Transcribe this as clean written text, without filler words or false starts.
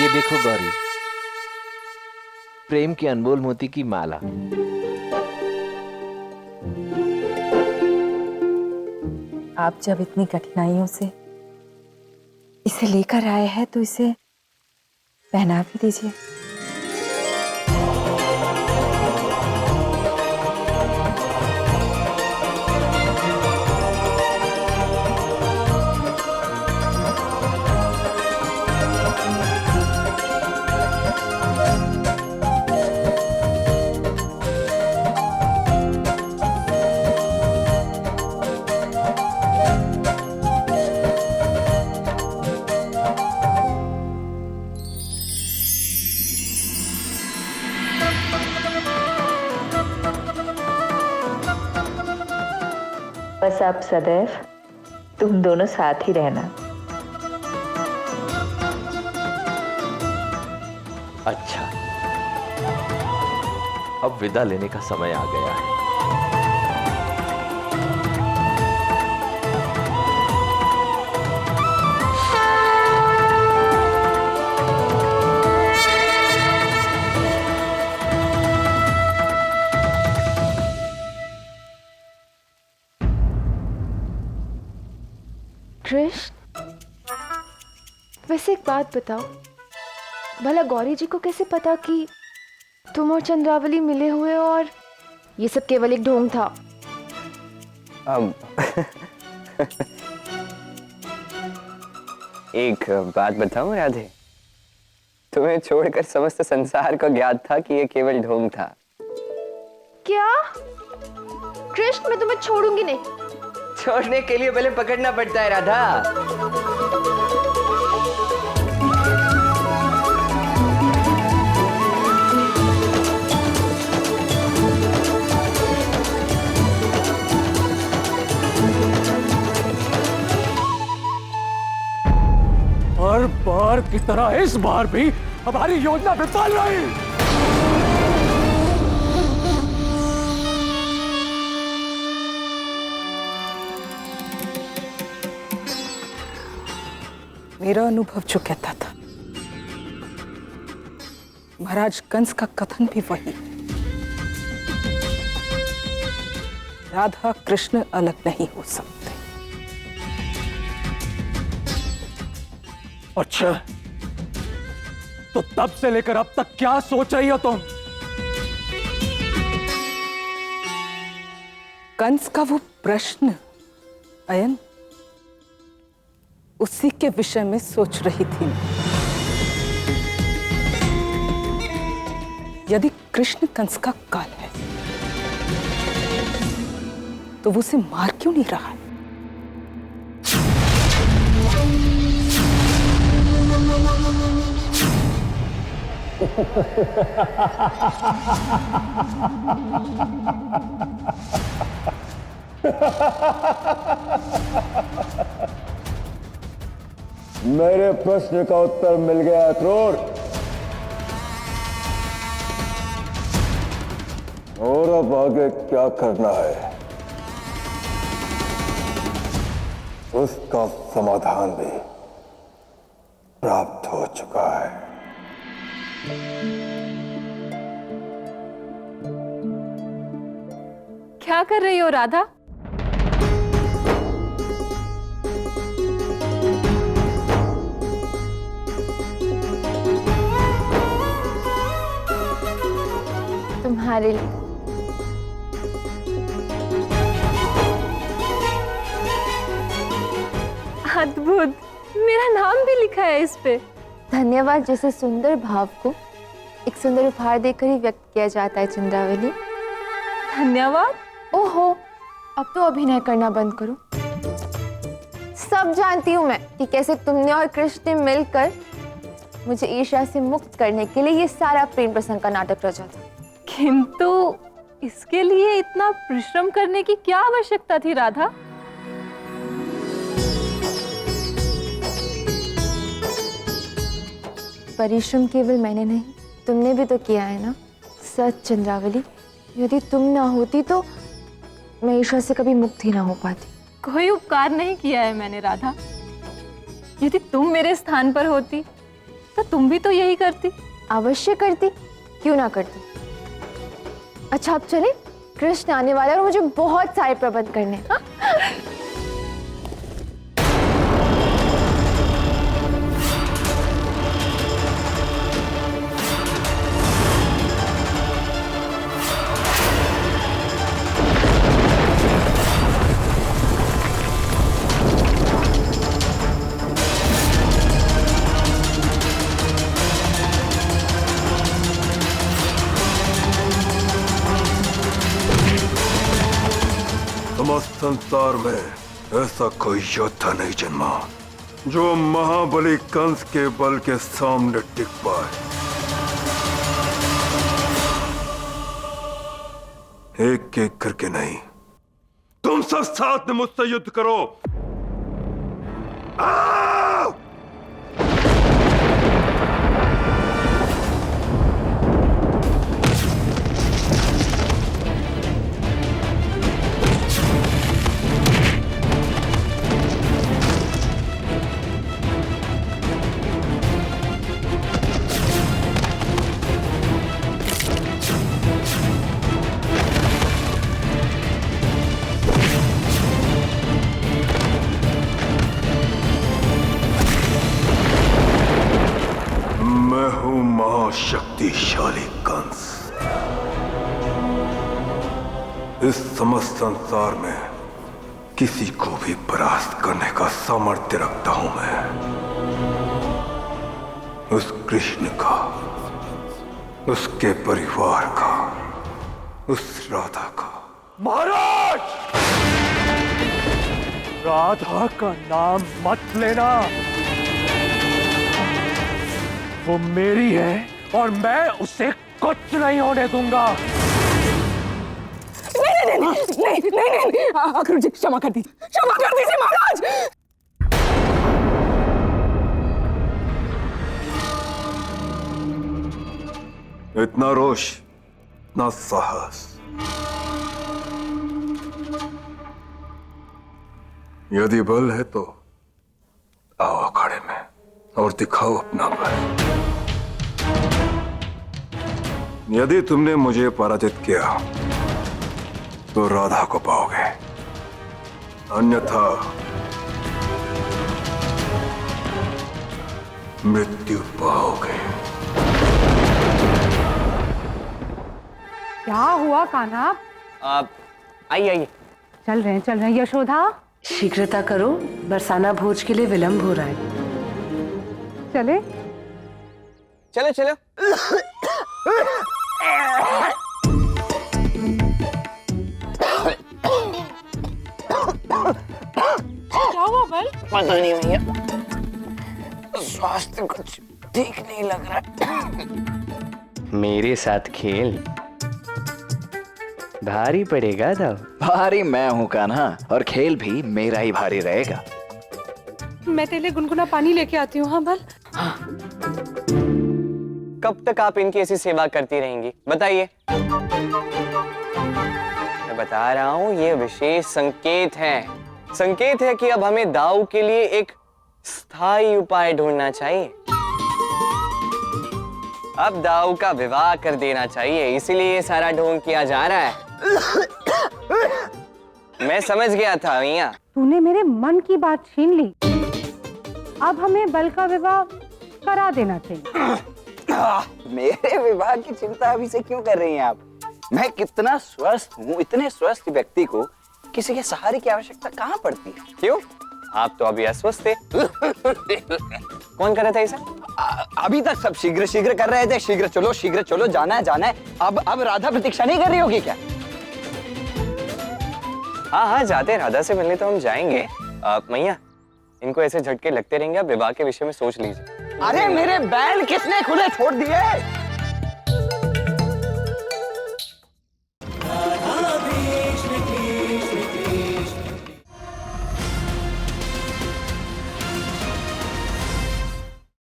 ये देखो गौरी, प्रेम के अनमोल मोती की माला। आप जब इतनी कठिनाइयों से इसे लेकर आए हैं तो इसे पहना भी दीजिए। बस आप सदैव तुम दोनों साथ ही रहना। अच्छा, अब विदा लेने का समय आ गया है। कृष्ण, वैसे एक बात बताओ, भला गौरी जी को कैसे पता कि तुम और चंद्रावली मिले हुए हो और ये सब केवल एक ढोंग था? एक बात बताऊं राधे, तुम्हें छोड़कर समस्त संसार को ज्ञात था कि ये केवल ढोंग था। क्या? कृष्ण, मैं तुम्हें छोड़ूंगी नहीं। छोड़ने के लिए पहले पकड़ना पड़ता है राधा। हर बार की तरह इस बार भी हमारी योजना विफल रही। मेरा अनुभव जो कहता था, महाराज कंस का कथन भी वही, राधा कृष्ण अलग नहीं हो सकते। अच्छा, तो तब से लेकर अब तक क्या सोच रही हो तुम? कंस का वो प्रश्न अयन, उसी के विषय में सोच रही थी। यदि कृष्ण कंस का काल है तो वो उसे मार क्यों नहीं रहा है? मेरे प्रश्न का उत्तर मिल गया क्रूर। और अब आगे क्या करना है उसका समाधान भी प्राप्त हो चुका है। क्या कर रही हो राधा? तुम्हारे लिए। अद्भुत, मेरा नाम भी लिखा है इस पे। धन्यवाद जैसे सुंदर भाव को एक सुंदर उपहार देकर ही व्यक्त किया जाता है चंद्रावली। धन्यवाद? ओहो, अब तो अभिनय करना बंद करो। सब जानती हूँ मैं कि कैसे तुमने और कृष्ण ने मिलकर मुझे ईर्ष्या से मुक्त करने के लिए ये सारा प्रेम प्रसंग का नाटक रचा था। किंतु इसके लिए इतना परिश्रम करने की क्या आवश्यकता थी राधा? परिश्रम केवल मैंने नहीं, तुमने भी तो किया है ना। सच चंद्रावली, यदि तुम ना होती तो मैं ईर्ष्या से कभी मुक्त ही ना हो पाती। कोई उपकार नहीं किया है मैंने राधा। यदि तुम मेरे स्थान पर होती तो तुम भी तो यही करती। अवश्य करती, क्यों ना करती। अच्छा अब चले, कृष्ण आने वाला है और मुझे बहुत सारे प्रबंध करने हैं। हाँ? समस्त संसार में ऐसा कोई योद्धा नहीं जन्मा जो महाबली कंस के बल के सामने टिक पाए। एक एक करके नहीं, तुम सब साथ में मुझसे युद्ध करो। आओ! मैं हूं महाशक्तिशाली कंस। इस समस्त संसार में किसी को भी परास्त करने का सामर्थ्य रखता हूं मैं। उस कृष्ण का, उसके परिवार का, उस राधा का। महाराज, राधा का नाम मत लेना। वो मेरी है और मैं उसे कुछ नहीं होने दूंगा। नहीं, अखरू जी क्षमा कर दीजिए महाराज। इतना रोष, इतना साहस, यदि बल है तो आओ अखाड़े में और दिखाओ अपना बल। यदि तुमने मुझे पराजित किया तो राधा को पाओगे, अन्यथा मृत्यु पाओगे। क्या हुआ कान्हा? आइए। चल रहे हैं यशोदा। शीघ्रता करो, बरसाना भोज के लिए विलंब हो रहा है। चले चलो। क्या हुआ बल? पता नहीं भैया, स्वास्थ्य कुछ ठीक नहीं लग रहा। मेरे साथ खेल भारी पड़ेगा था। भारी मैं हूं कान्हा, और खेल भी मेरा ही भारी रहेगा। मैं तेरे लिए गुनगुना पानी लेके आती हूँ। हाँ बल। कब तक आप इनकी ऐसी सेवा करती रहेंगी बताइए? मैं बता रहा हूं, ये विशेष संकेत है कि अब हमें दाऊ के लिए एक स्थायी उपाय ढूंढना चाहिए। अब दाऊ का विवाह कर देना चाहिए, इसीलिए ये सारा ढोंग किया जा रहा है। मैं समझ गया था भैया। तूने मेरे मन की बात छीन ली। अब हमें बल का विवाह करा देना चाहिए। मेरे विवाह की चिंता अभी से क्यों कर रही हैं आप? मैं कितना स्वस्थ हूँ, इतने स्वस्थ व्यक्ति को किसी के सहारे की आवश्यकता कहाँ पड़ती है? क्यों? आप तो अभी अस्वस्थ थे। कौन कर रहा था इसे? अभी तक सब शीघ्र कर रहे थे। शीघ्र चलो, जाना है। अब राधा प्रतीक्षा नहीं कर रही होगी क्या? हाँ, जाते राधा से मिलने तो हम जाएंगे। मैया, इनको ऐसे झटके लगते रहेंगे, आप विवाह के विषय में सोच लीजिए। अरे मेरे बैल किसने खुले छोड़ दिए?